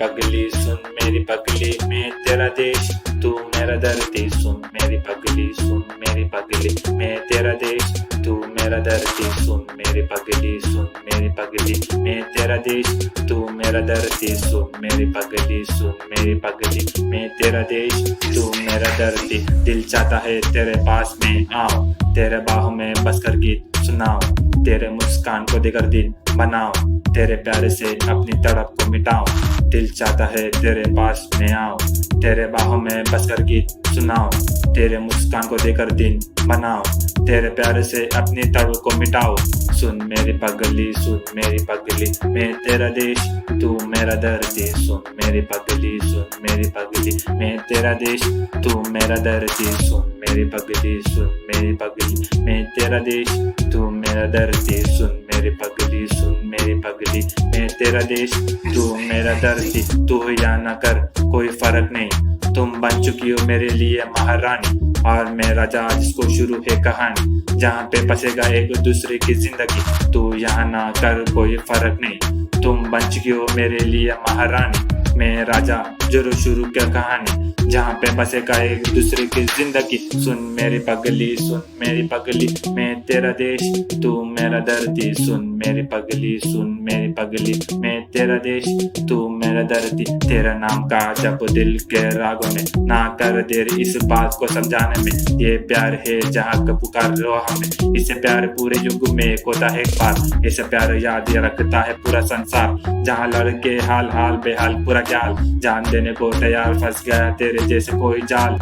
पगली सुन मेरी पगली, मैं तेरा देश तू मेरा धरती। सुन मेरी पगली सुन मेरी पगली, मैं तेरा देश तू मेरा धरती। सुन मेरी पगली सुन मेरी पगली, मैं तेरा देश तू मेरा धरती। सुन मेरी पगली सुन मेरी पगली, मैं तेरा देश तू मेरा धरती। दिल चाहता है तेरे पास में आऊं, तेरे बाहों में बसकर गीत सुनाऊं, तेरे मुस्कान को देकर दिन बनाऊं, तेरे प्यार से अपनी तड़प को मिटाऊं। दिल चाहता है तेरे पास में आऊं, तेरे बाहों में बसकर गीत सुनाऊं, तेरे मुस्कान को देकर दिन बनाऊं, तेरे प्यार से अपनी तड़प को मिटाऊं। सुन मेरी पगली सुन मेरी पगली, मैं तेरा देश तू मेरा धरती। सुन मेरी पगली सुन मेरी पगली, मैं तेरा देश तू मेरा धरती। सुन मेरी पगली सुन मेरी पगली, मैं तेरा देश तू मेरा धरती। सुन मेरी पगली सुन मेरी पगली, मैं तेरा देश तू मेरा धरती। तू या न कर कोई फर्क नहीं, तुम बन चुकी हो मेरे लिए महारानी, और मैं राजा जिसको शुरू है कहानी, जहाँ पे बसेगा एक दूसरे की जिंदगी। तू यहाँ ना कर कोई फर्क नहीं, तुम बन चुकी हो मेरे लिए महारानी, मैं राजा जरूर शुरू क्या कहानी, जहाँ पे बसेगा एक दूसरे की जिंदगी। सुन मेरी पगली सुन मेरी पगली, मैं तेरा देश तू मेरा धरती। सुन मेरी पगली सुन मेरी पगली, मैं तेरा देश तू मेरा धरती। तेरा नाम का जब दिल के रागों में, ना कर देर इस बात को समझाने में, ये प्यार है जहाँ का पुकार रो हमें, इससे प्यार पूरे युग में होता है एक बार, ऐसे प्यार याद रखता है पूरा संसार, जहाँ लड़के हाल हाल बेहाल पूरा ख्याल, जान देने को तैयार फंस गया तेरे जैसे कोई जाल।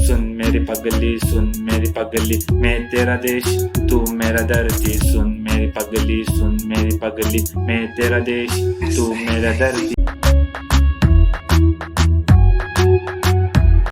सुन मेरी पगली सुन मेरी पगली, मैं तेरा देश तू मेरा धरती। सुन मेरी पगली सुन मेरी पगली, मैं तेरा देश तू मेरा धरती।